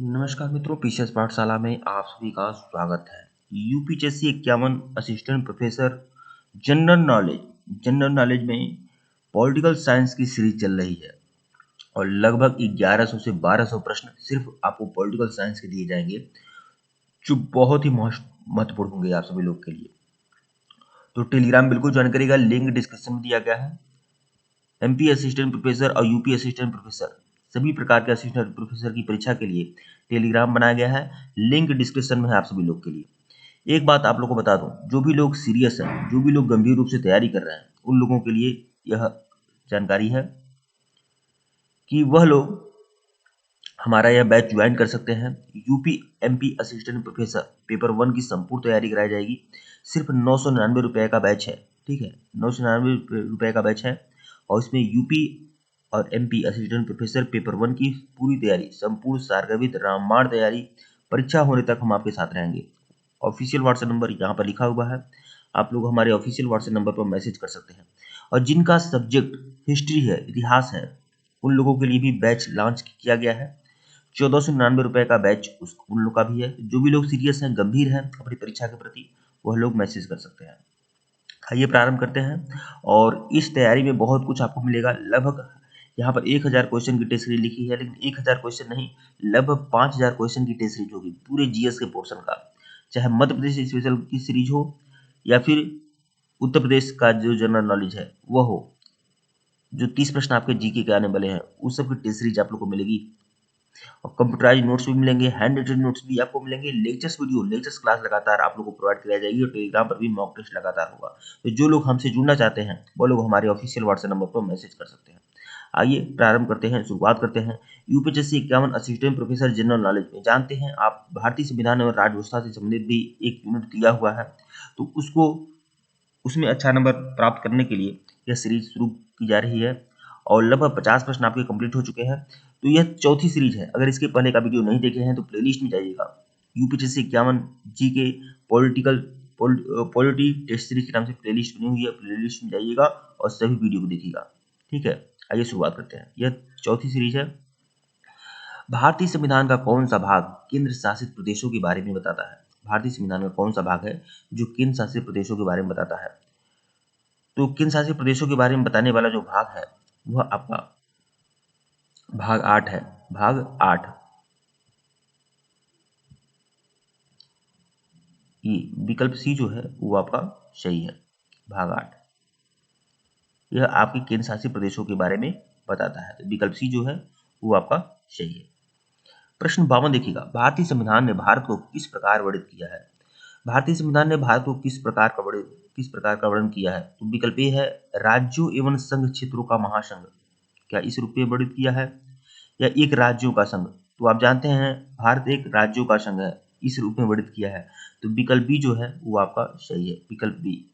नमस्कार मित्रों, पीसीएस पाठशाला में आप सभी का स्वागत है। UPSC 51 assistant professor general knowledge में पॉलिटिकल साइंस की सीरीज चल रही है और लगभग 1100 से 1200 प्रश्न सिर्फ आपको पॉलिटिकल साइंस के दिए जाएंगे, जो बहुत ही महत्वपूर्ण होंगे आप सभी लोग के लिए। तो टेलीग्राम बिल्कुल ज्वाइन करिएगा, लिंक डिस्क्रिप्शन में दिया गया है। एमपी असिस्टेंट प्रोफेसर और यूपी असिस्टेंट प्रोफेसर सभी प्रकार के असिस्टेंट प्रोफेसर की परीक्षा के लिए टेलीग्राम बनाया गया है, लिंक डिस्क्रिप्शन में है आप सभी लोग के लिए। एक बात आप लोगों को बता दूं, जो भी लोग सीरियस हैं, जो भी लोग गंभीर रूप से तैयारी कर रहे हैं, उन लोगों के लिए यह जानकारी है कि वह लोग हमारा यह बैच ज्वाइन कर सकते हैं। UP MP assistant professor paper 1 की संपूर्ण तैयारी कराई जाएगी। सिर्फ 999 रुपए का बैच है, ठीक है, 999 रुपए का बैच है। और इसमें यूपी और एमपी असिस्टेंट प्रोफेसर पेपर 1 की पूरी तैयारी, संपूर्ण सारगर्भित रामबाण तैयारी, परीक्षा होने तक हम आपके साथ रहेंगे। ऑफिशियल व्हाट्सएप नंबर यहाँ पर लिखा हुआ है, आप लोग हमारे ऑफिशियल व्हाट्सएप नंबर पर मैसेज कर सकते हैं। और जिनका सब्जेक्ट हिस्ट्री है, इतिहास है, उन लोगों के लिए भी बैच लॉन्च किया गया है। 1499 रुपए का बैच उन लोग का भी है। जो भी लोग सीरियस हैं, गंभीर हैं अपनी परीक्षा के प्रति, वह लोग मैसेज कर सकते हैं। आइए प्रारंभ करते हैं। और इस तैयारी में बहुत कुछ आपको मिलेगा। लगभग यहाँ पर 1000 क्वेश्चन की टेस्ट सीरीज लिखी है, लेकिन 1000 क्वेश्चन नहीं, लगभग 5000 क्वेश्चन की टेस्ट सीरीज होगी पूरे जीएस के पोर्शन का। चाहे मध्य प्रदेश स्पेशल की सीरीज हो या फिर उत्तर प्रदेश का जो जनरल नॉलेज है वह हो, जो 30 प्रश्न आपके जीके के आने वाले हैं, उस सब की टेस्ट सीरीज आप लोग को मिलेगी। और कंप्यूटराइज नोट्स भी मिलेंगे, हैंड रिटन नोट्स भी आपको मिलेंगे, लेक्चर्स क्लास लगातार आप लोगों को प्रोवाइड कराई जाएगी और टेलीग्राम पर भी मॉक टेस्ट लगातार होगा। तो जो लोग हमसे जुड़ना चाहते हैं वो लोग हमारे ऑफिशियल व्हाट्सएप नंबर पर मैसेज कर सकते हैं। आइए प्रारंभ करते हैं, शुरुआत करते हैं। UPSC 51 assistant professor general knowledge में जानते हैं आप भारतीय संविधान और राज्य व्यवस्था से संबंधित भी एक यूनिट दिया हुआ है, तो उसमें अच्छा नंबर प्राप्त करने के लिए यह सीरीज शुरू की जा रही है। और लगभग 50 प्रश्न आपके कंप्लीट हो चुके हैं। तो यह चौथी सीरीज है। अगर इसके पहले का वीडियो नहीं देखे हैं तो प्लेलिस्ट में जाइएगा, यूपीएससी 51 जी के पॉलिटी टेस्ट सीरीज के नाम से प्लेलिस्ट बनी हुई है, प्लेलिस्ट में जाइएगा और सभी वीडियो को देखिएगा। ठीक है, आइए शुरुआत करते हैं। यह चौथी सीरीज है। भारतीय संविधान का कौन सा भाग केंद्र शासित प्रदेशों के बारे में बताता है? भारतीय संविधान का कौन सा भाग है जो केंद्र शासित प्रदेशों के बारे में बताता है? तो केंद्र शासित प्रदेशों के बारे में बताने वाला जो भाग है वह आपका भाग 8 है। भाग 8, ये विकल्प सी जो है वो आपका सही है। भाग 8 यह आपके केंद्र शासित प्रदेशों के बारे में बताता है, तो विकल्प सी जो है वो आपका सही है। प्रश्न 52 देखिएगा, भारतीय संविधान ने भारत को किस प्रकार वर्णित किया है? भारतीय संविधान ने भारत को किस प्रकार का वर्णन किया है? तो विकल्प ए है राज्यों एवं संघ क्षेत्रों का महासंघ। क्या इस रूप में वर्णित किया है? या एक राज्यों का संघ? तो आप जानते हैं भारत एक राज्यों का संघ है, इस रूप में वर्णित किया है। तो विकल्प बी जो है वो आपका सही है, विकल्प बी।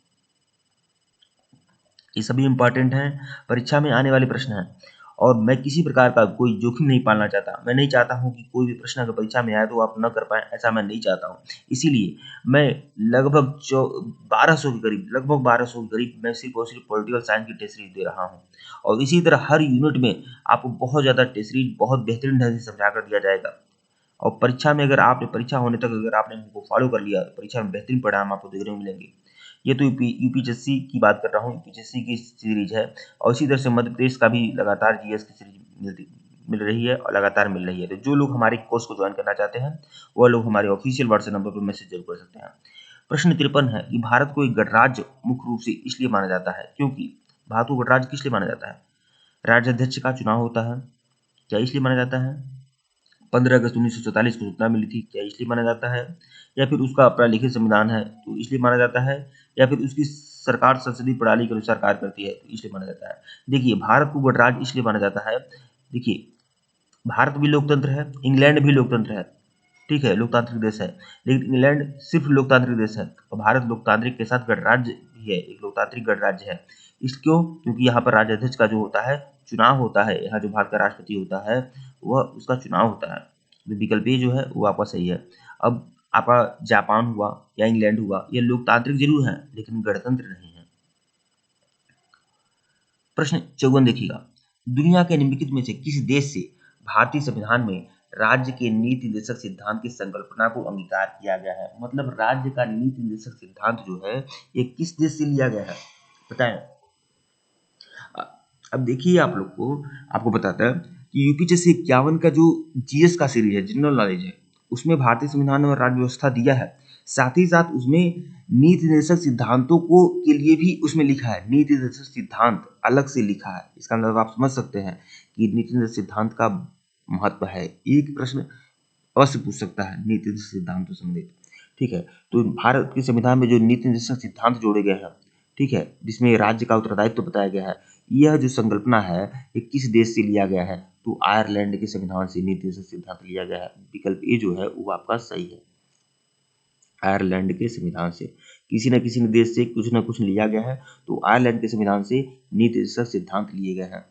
ये सभी इंपॉर्टेंट हैं, परीक्षा में आने वाले प्रश्न हैं। और मैं किसी प्रकार का कोई जोखिम नहीं पालना चाहता। मैं नहीं चाहता हूं कि कोई भी प्रश्न अगर परीक्षा में आए तो आप न कर पाए, ऐसा मैं नहीं चाहता हूं। इसीलिए मैं लगभग 1200 के करीब, मैं सिर्फ और सिर्फ पॉलिटिकल साइंस की टेस्ट सीरीज दे रहा हूं। और इसी तरह हर यूनिट में आपको बहुत ज्यादा टेस्ट सीरीज बहुत बेहतरीन ढंग से समझा कर दिया जाएगा। और परीक्षा में अगर आपने परीक्षा होने तक अगर आपने उनको फॉलो कर लिया, परीक्षा में बेहतरीन परिणाम आपको देखने को मिलेंगे। ये तो यूपीएससी की बात कर रहा हूँ, यूपीएससी की सीरीज है। और इसी तरह से मध्य प्रदेश का भी लगातार जीएस की सीरीज मिल रही है और लगातार मिल रही है। तो जो लोग हमारे कोर्स को ज्वाइन करना चाहते हैं वह लोग हमारे ऑफिशियल व्हाट्सएप नंबर पर मैसेज जरूर कर सकते हैं। प्रश्न 53 है कि भारत को एक गणराज्य मुख्य रूप से इसलिए माना जाता है क्योंकि। भारत को गणराज्य किस लिए माना जाता है? राज्याध्यक्ष का चुनाव होता है, क्या इसलिए माना जाता है? 15 अगस्त 1947 को सूचना मिली थी, क्या इसलिए माना जाता है? या फिर उसका अपना लिखित संविधान है तो इसलिए माना जाता है? या फिर उसकी सरकार संसदीय प्रणाली के अनुसार कार्य करती है तो इसलिए माना जाता है? देखिए, भारत को गणराज्य इसलिए माना जाता है, देखिए भारत भी लोकतंत्र है, इंग्लैंड भी लोकतंत्र है, ठीक है, लोकतांत्रिक देश है। लेकिन इंग्लैंड सिर्फ लोकतांत्रिक देश है और भारत लोकतांत्रिक के साथ गणराज्य भी है, एक लोकतांत्रिक गणराज्य है। इस क्यों? क्योंकि यहाँ पर राज्याध्यक्ष का जो होता है चुनाव होता है, यहाँ जो भारत का राष्ट्रपति होता है वह उसका चुनाव होता है। तो विकल्प ए जो है वो आपका सही है। अब आपका जापान हुआ या इंग्लैंड हुआ, ये लोकतांत्रिक जरूर है लेकिन गणतंत्र नहीं है। प्रश्न 54 देखिएगा, दुनिया के निम्नलिखित में से किस देश से भारतीय संविधान में राज्य के नीति निर्देशक सिद्धांत की संकल्पना को अंगीकार किया गया है। मतलब राज्य का नीति निर्देशक सिद्धांत जो है ये किस देश से लिया गया है बताएं। अब देखिए आप लोग को आपको बताता है कि यूपीएससी 51 का जो जीएस का सीरीज है, जनरल नॉलेज है, उसमें भारतीय संविधान और राज्य व्यवस्था दिया है। साथ ही साथ उसमें नीति निर्देशक सिद्धांतों को के लिए भी उसमें लिखा है, नीति निर्देशक सिद्धांत अलग से लिखा है। इसका मतलब आप समझ सकते हैं कि नीति निर्देशक सिद्धांत का महत्व है। एक प्रश्न अवश्य पूछ सकता है नीति निर्देशक सिद्धांतों संबंधित। ठीक है, तो भारत के संविधान में जो नीति निर्देशक सिद्धांत जोड़े गए हैं, ठीक है, जिसमें राज्य का उत्तरदायित्व बताया गया है, यह जो संकल्पना है ये किस देश से लिया गया है? तो आयरलैंड के संविधान से नीति निर्देशक सिद्धांत लिया गया है। विकल्प ए जो है वो आपका सही है, आयरलैंड के संविधान से। किसी न किसी देश से कुछ न कुछ लिया गया है, तो आयरलैंड के संविधान से नीति निर्देशक सिद्धांत लिए गए हैं।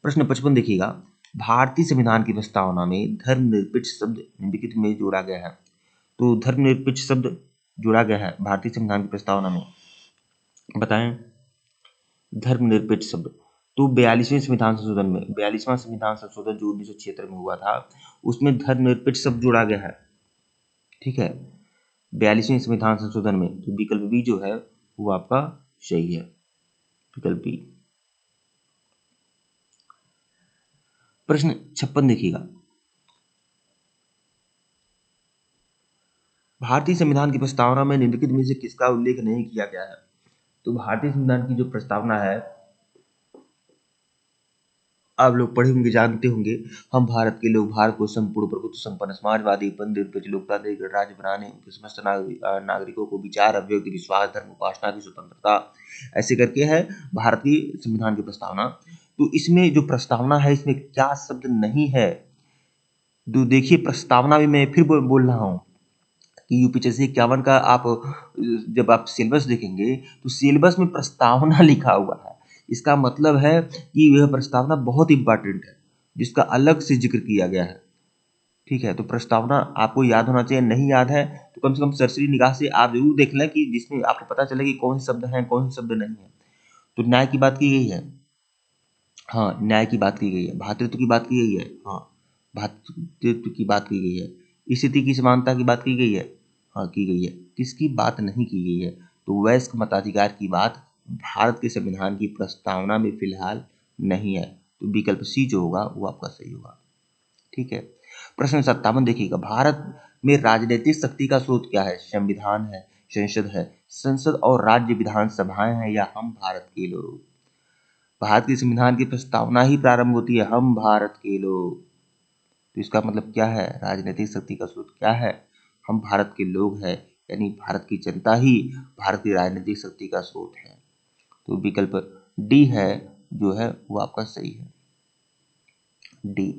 प्रश्न 55 देखिएगा, भारतीय संविधान की प्रस्तावना में धर्मनिरपेक्ष शब्द निम्नलिखित में जोड़ा गया है। तो धर्मनिरपेक्ष शब्द जोड़ा गया है भारतीय संविधान की प्रस्तावना में, बताएं। धर्मनिरपेक्ष शब्द तो 42वें संविधान संशोधन में, 42वां संविधान संशोधन जो 1976 में हुआ था, उसमें धर्मनिरपेक्ष शब्द जोड़ा गया है। ठीक है, 42वें संविधान संशोधन में। तो विकल्प बी जो है वो आपका सही है, विकल्प बी। प्रश्न 56 देखिएगा, भारतीय संविधान की प्रस्तावना में निम्नलिखित में से किसका उल्लेख नहीं किया गया है? तो भारतीय संविधान की जो प्रस्तावना है, आप लोग पढ़े होंगे, जानते होंगे, हम भारत के लोग भारत को संपूर्ण प्रभुत्व संपन्न समाजवादी बंधुत्व लोकतांत्रिक राज्य बनाने, उनके समस्त नागरिकों को विचार अभिव्यक्ति विश्वास धर्म उपासना की स्वतंत्रता, ऐसे करके है भारतीय संविधान की प्रस्तावना। तो इसमें जो प्रस्तावना है इसमें क्या शब्द नहीं है? तो देखिए प्रस्तावना भी मैं फिर बोल रहा हूँ कि यूपीएससी 51 का आप जब आप सिलेबस देखेंगे तो सिलेबस में प्रस्तावना लिखा हुआ है। इसका मतलब है कि यह प्रस्तावना बहुत इंपॉर्टेंट है, जिसका अलग से जिक्र किया गया है। ठीक है, तो प्रस्तावना आपको याद होना चाहिए। नहीं याद है तो कम से कम सरसरी निगाह से आप जरूर देख लें कि जिसमें आपको पता चले कि कौन से शब्द हैं कौन से शब्द नहीं है। तो न्याय की बात की गई है, हाँ न्याय की बात की गई है, भातृत्व की बात की गई है, हाँ भातृत्व की बात की गई है, स्थिति की समानता की बात की गई है, हाँ की गई है। किसकी बात नहीं की गई है? तो वयस्क मताधिकार की बात भारत के संविधान की प्रस्तावना में फिलहाल नहीं है। तो विकल्प सी जो होगा वो आपका सही होगा। ठीक है, प्रश्न 57 देखिएगा, भारत में राजनीतिक शक्ति का स्रोत क्या है? संविधान है, संसद है, संसद और राज्य विधानसभाएं हैं, या हम भारत के लोग? भारत के संविधान की प्रस्तावना ही प्रारंभ होती है हम भारत के लोग। तो इसका मतलब क्या है? राजनीतिक शक्ति का स्रोत क्या है? हम भारत के लोग हैं, यानी भारत की जनता ही भारत की राजनीतिक शक्ति का स्रोत है। तो विकल्प डी है जो है वो आपका सही है, डी।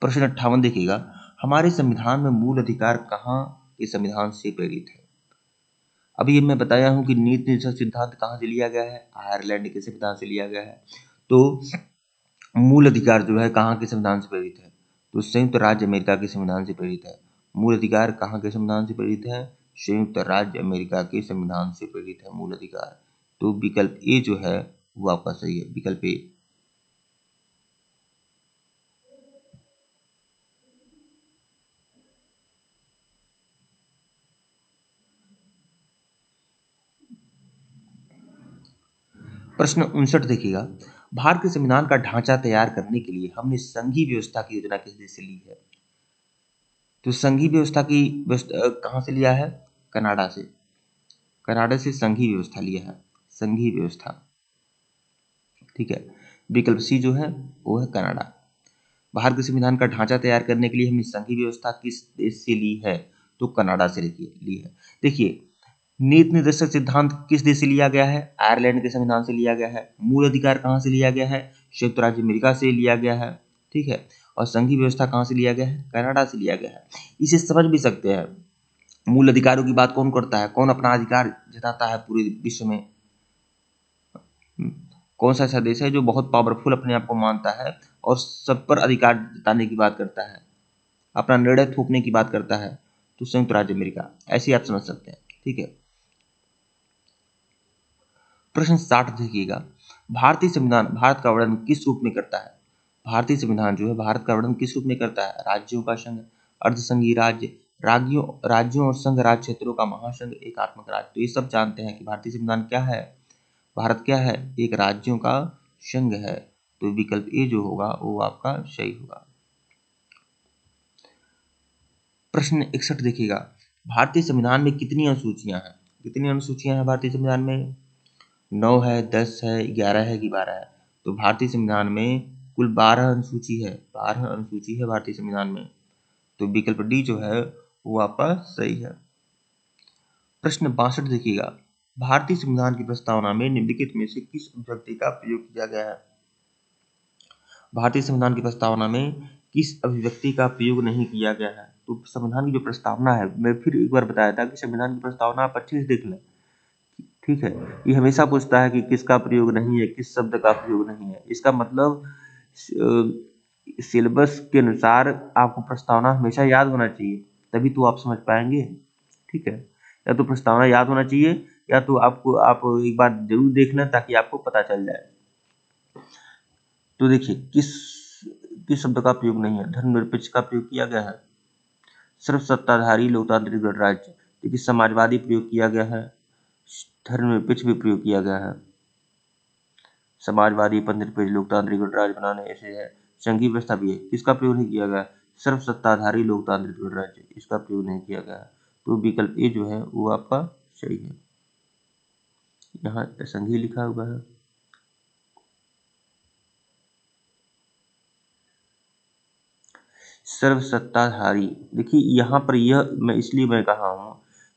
प्रश्न 58 देखिएगा, हमारे संविधान में मूल अधिकार कहाँ के संविधान से प्रेरित है? अभी ये मैं बताया हूं कि नीति निर्देशक सिद्धांत कहाँ से लिया गया है? आयरलैंड के संविधान से लिया गया है। तो मूल अधिकार जो है कहाँ के संविधान से प्रेरित है? तो संयुक्त राज्य अमेरिका के संविधान से प्रेरित है। मूल अधिकार कहाँ के संविधान से प्रेरित है? संयुक्त राज्य अमेरिका के संविधान से प्रेरित है मूल अधिकार। तो विकल्प ए जो है वो आपका सही है, विकल्प ए। प्रश्न 59 देखिएगा, भारत के संविधान का ढांचा तैयार करने के लिए हमने संघीय व्यवस्था की योजना किस देश से ली है? तो संघीय व्यवस्था की कहाँ से लिया है? कनाडा से। कनाडा से संघीय व्यवस्था लिया है, संघीय व्यवस्था। ठीक है, विकल्प सी जो है वो है कनाडा। भारत के संविधान का ढांचा तैयार करने के लिए हमने संघीय व्यवस्था किस देश से ली है? तो कनाडा से ली है। देखिए नीति निर्देशक सिद्धांत किस देश से लिया गया है? आयरलैंड के संविधान से लिया गया है। मूल अधिकार कहाँ से लिया गया है? संयुक्त राज्य अमेरिका से लिया गया है। ठीक है, और संघीय व्यवस्था कहाँ से लिया गया है? कनाडा से लिया गया है। इसे समझ भी सकते हैं, मूल अधिकारों की बात कौन करता है? कौन अपना अधिकार जताता है पूरे विश्व में? कौन सा ऐसा देश है जो बहुत पावरफुल अपने आप को मानता है और सब पर अधिकार जताने की बात करता है, अपना निर्णय थोपने की बात करता है? तो संयुक्त राज्य अमेरिका। ऐसे आप समझ सकते हैं। ठीक है, प्रश्न 60 देखिएगा, भारतीय संविधान भारत का वर्णन किस रूप में करता है? भारतीय संविधान जो है भारत का वर्णन किस रूप में करता है? राज्यों का संघ, अर्धसंघीय राज्य, राज्यों और संघ राज्य क्षेत्रों का महासंघ, एकात्मक राज्य। तो ये सब जानते हैं कि भारतीय संविधान क्या है। भारत क्या है? एक राज्यों का संघ है। तो विकल्प ए जो होगा वो आपका सही होगा। प्रश्न 61 देखिएगा, भारतीय संविधान में कितनी अनुसूचियां हैं? कितनी अनुसूचियां हैं भारतीय संविधान में? 9 है, 10 है, 11 है कि 12 है? तो भारतीय संविधान में कुल 12 अनुसूची है। 12 अनुसूची है भारतीय संविधान में। तो विकल्प डी जो है वो आपका सही है। प्रश्न 62 देखिएगा, भारतीय संविधान की प्रस्तावना में निम्नलिखित में से किस अभिव्यक्ति का प्रयोग किया गया है? भारतीय संविधान की प्रस्तावना में किस अभिव्यक्ति का प्रयोग नहीं किया गया है? तो संविधान की जो प्रस्तावना है, मैं फिर एक बार बताया था कि संविधान की प्रस्तावना आप अच्छे से देख लें, ठीक है। ये हमेशा पूछता है कि किसका प्रयोग नहीं है, किस शब्द का प्रयोग नहीं है। इसका मतलब सिलेबस के अनुसार आपको प्रस्तावना हमेशा याद होना चाहिए, तभी तो आप समझ पाएंगे, ठीक है। या तो प्रस्तावना याद होना चाहिए या तो आप एक बार जरूर देख लें ताकि आपको पता चल जाए। तो देखिए किस शब्द का प्रयोग नहीं है? धर्मनिरपेक्ष का प्रयोग किया गया है। सर्व सत्ताधारी लोकतांत्रिक गणराज्य, देखिए समाजवादी प्रयोग किया गया है। धर्मनिरपेक्ष भी प्रयोग किया गया है। समाजवादी, पंथनिरपेक्ष, लोकतांत्रिक गणराज्य बनाने ऐसे है। संघीय व्यवस्था भी है, किसका प्रयोग नहीं किया गया? सर्व सत्ताधारी लोकतांत्रिक गणराज्य, इसका प्रयोग नहीं किया गया। तो विकल्प ए जो है वो आपका सही है। यहाँ संघीय लिखा हुआ है। सर्व सत्ताधारी, देखिए यहाँ पर यह मैं कहा हूँ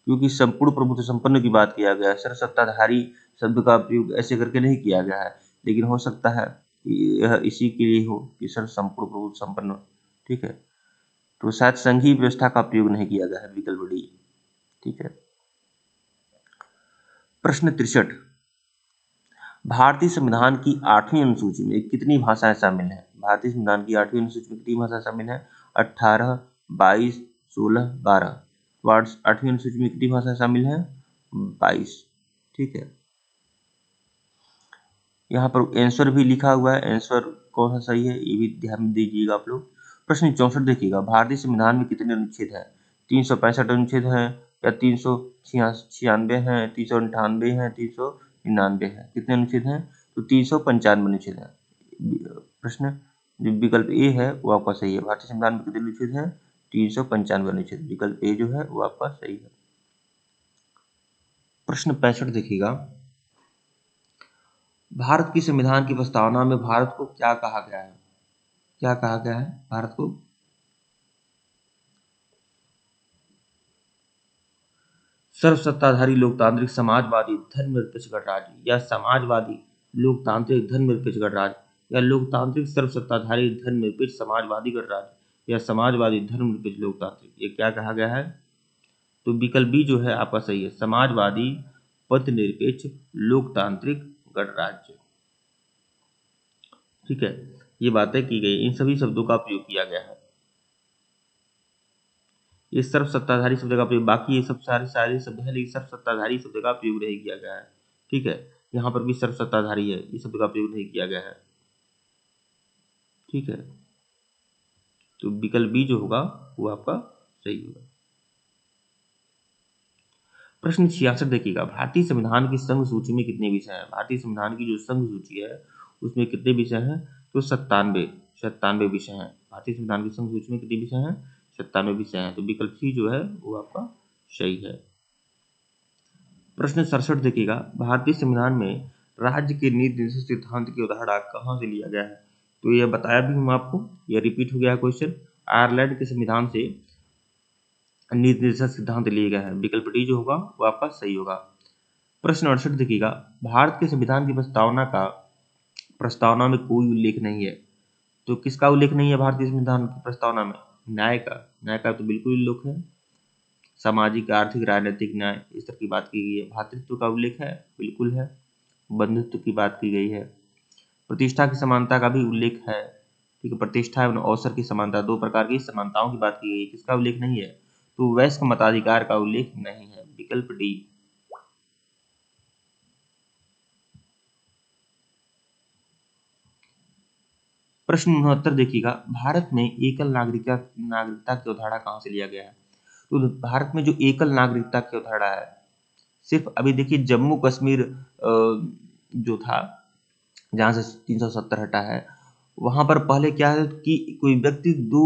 क्योंकि संपूर्ण प्रभुत्व संपन्न की बात किया गया है। सर्व सत्ताधारी शब्द का प्रयोग ऐसे करके नहीं किया गया है, लेकिन हो सकता है यह इसी के लिए हो कि सर्व संपूर्ण प्रभुत्व संपन्न, ठीक है। तो शायद संघीय व्यवस्था का प्रयोग नहीं किया गया है, विकल्प डी, ठीक है। प्रश्न 63, भारतीय संविधान की 8वीं अनुसूची में कितनी भाषाएं शामिल हैं? भारतीय संविधान की 8वीं अनुसूची में कितनी भाषाएं शामिल हैं? 18, 22, 16, 12। वर्ड्स 8वीं अनुसूची में कितनी भाषाएं शामिल हैं? 22, ठीक है। यहाँ पर आंसर भी लिखा हुआ है, आंसर कौन सा सही है ये भी ध्यान दीजिएगा आप लोग। प्रश्न 64 देखिएगा, भारतीय संविधान में कितने अनुच्छेद हैं? 365 अनुच्छेद हैं या 396 हैं, 398 हैं, 399 हैं? कितने अनुच्छेद हैं? तो 395 अनुच्छेद हैं। प्रश्न जो विकल्प ए है वो आपका सही है। भारतीय संविधान में कितने अनुच्छेद हैं? 395 अनुच्छेद, विकल्प ए जो है वो आपका सही है। प्रश्न 65 देखिएगा, भारत की संविधान की प्रस्तावना में भारत को क्या कहा गया है? क्या कहा गया है भारत को? सर्वसत्ताधारी लोकतांत्रिक समाजवादी धर्मनिरपेक्ष गणराज्य, या समाजवादी लोकतांत्रिक धर्मनिरपेक्ष गणराज्य, या लोकतांत्रिक सर्वसत्ताधारी धर्मनिरपेक्ष समाजवादी गणराज्य, या समाजवादी धर्मनिरपेक्ष लोकतांत्रिक, ये क्या कहा गया है? तो विकल्प बी जो है आपका सही है, समाजवादी पथनिरपेक्ष लोकतांत्रिक गणराज्य, ठीक है। ये बातें की गई, इन सभी शब्दों का प्रयोग किया गया है। ये सर्व सत्ताधारी शब्द का प्रयोग, बाकी ये सब सारे शब्द है लेकिन सर्व सत्ताधारी शब्द का प्रयोग नहीं किया गया है, ठीक है। यहाँ पर भी सर्व सत्ताधारी है, इस शब्द का प्रयोग नहीं किया गया है, ठीक है। तो विकल्प बी जो होगा वो आपका सही होगा। प्रश्न 66 देखिएगा, भारतीय संविधान की संघ सूची में कितने विषय हैं? भारतीय संविधान की जो संघ सूची है उसमें कितने विषय हैं? तो 97 विषय हैं। भारतीय संविधान की संघ सूची में कितने विषय हैं? 97 विषय हैं। तो विकल्प सी जो है वो आपका सही है। प्रश्न 67 देखिएगा, भारतीय संविधान में राज्य के नीति निर्देशक सिद्धांत की उदाहरण कहाँ से लिया गया है? तो यह बताया भी हूँ आपको, यह रिपीट हो गया क्वेश्चन। आयरलैंड के संविधान से नीति निर्देशक सिद्धांत लिए गए हैं, विकल्प डी जो होगा वो आपका सही होगा। प्रश्न 68 देखिएगा, भारत के संविधान की प्रस्तावना में कोई उल्लेख नहीं है, तो किसका उल्लेख नहीं है भारतीय संविधान की प्रस्तावना में? न्याय का तो बिल्कुल उल्लेख है। सामाजिक, आर्थिक, राजनीतिक न्याय इस तरह की बात की गई है। भातृत्व का उल्लेख है, बिल्कुल है। बंधुत्व की बात की गई है। प्रतिष्ठा की समानता का भी उल्लेख है, ठीक है। प्रतिष्ठा एवं अवसर की समानता, दो प्रकार की समानताओं की बात की गई है, किसका उल्लेख नहीं है? तो वयस्क मताधिकार का उल्लेख नहीं है, विकल्प डी। प्रश्न 69 देखिएगा, भारत में एकल नागरिकता की अवधारणा कहाँ से लिया गया है? तो भारत में जो एकल नागरिकता की अवधारणा है, सिर्फ अभी देखिए जम्मू कश्मीर जो था, जहाँ से 370 हटा है, वहां पर पहले क्या है कि कोई व्यक्ति दो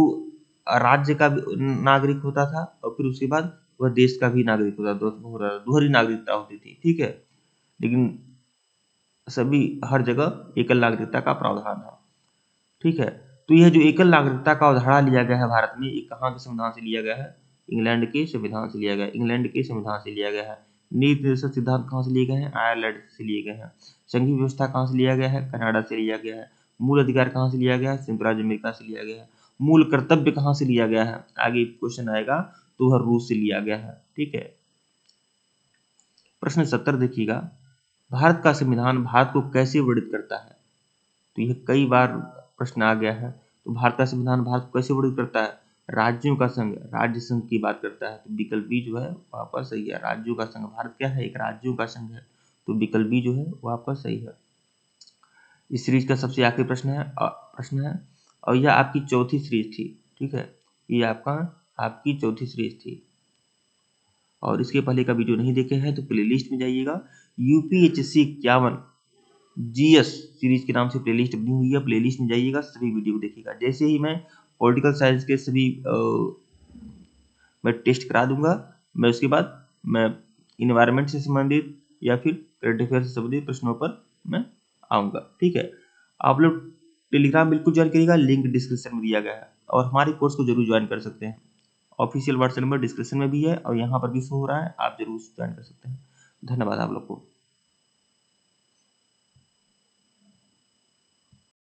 राज्य का भी नागरिक होता था और फिर उसके बाद वह देश का भी नागरिक होता था, दोहरी नागरिकता होती थी, ठीक है। लेकिन सभी हर जगह एकल नागरिकता का प्रावधान है, ठीक है। तो यह जो एकल नागरिकता का अवधारणा लिया गया है भारत में, ये कहाँ के संविधान से लिया गया है? इंग्लैंड के संविधान से लिया गया है, इंग्लैंड के संविधान से लिया गया है। नीति निर्देशक सिद्धांत कहाँ से लिए गए हैं? आयरलैंड से लिए गए हैं। संघीय व्यवस्था कहाँ से लिया गया है? कनाडा से लिया गया है। मूल अधिकार कहाँ से लिया गया है? संयुक्त राज्य अमेरिका से लिया गया है। मूल कर्तव्य कहाँ से लिया गया है? आगे क्वेश्चन आएगा तो वह रूस से लिया गया है, ठीक है। प्रश्न 70 देखिएगा, भारत का संविधान भारत को कैसे वर्णित करता है? तो यह कई बार प्रश्न आ गया है। तो भारत का संविधान भारत को कैसे वर्णित करता है? राज्यों का संघ, राज्य संघ की बात करता है। तो विकल्प बी जो है वहां पर सही है, राज्यों का संघ। भारत क्या है? एक राज्यों का संघ है, तो विकल्प बी जो है वहां पर सही है। इस सीरीज का सबसे आखिरी प्रश्न है और यह आपकी चौथी सीरीज थी, ठीक है। ये आपकी चौथी सीरीज थी और इसके पहले का वीडियो नहीं देखे हैं तो प्लेलिस्ट में जाइएगा, यूपीएचएससी 51 जीएस सीरीज के नाम से प्लेलिस्ट बनी हुई है, प्लेलिस्ट में जाइएगा, सभी वीडियो देखिएगा। जैसे ही मैं पॉलिटिकल साइंस के सभी मैं टेस्ट करा दूंगा, मैं उसके बाद मैं इन्वायरमेंट से संबंधित या फिर करंट अफेयर से संबंधित प्रश्नों पर मैं आऊंगा, ठीक है। आप लोग टेलीग्राम बिल्कुल ज्वाइन करिएगा, लिंक डिस्क्रिप्शन में दिया गया है और हमारे कोर्स को जरूर ज्वाइन कर सकते हैं। ऑफिशियल व्हाट्सएप नंबर डिस्क्रिप्शन में भी है और यहाँ पर भी शो हो रहा है, आप जरूर ज्वाइन कर सकते हैं। धन्यवाद आप लोग को।